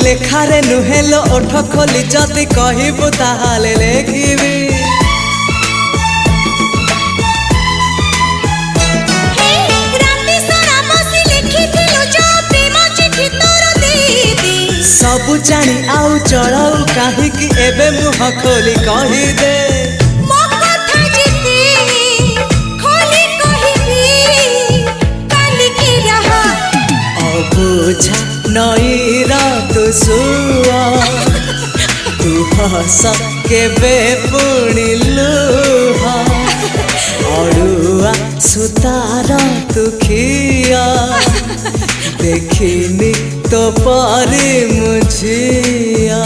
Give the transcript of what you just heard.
लेखारे नुहेलो ओठ खोली जदि कहबू ताहाले लेखिबी। सबु जानी आउ चढ़ाऊ काहीकि एबे मुह खोली कहिदे। बुझा नईर तू सुआ तू हस केबे पुणी लुह अड़ुआ सुतार तू खिया देखिनी तो परी मुझिया।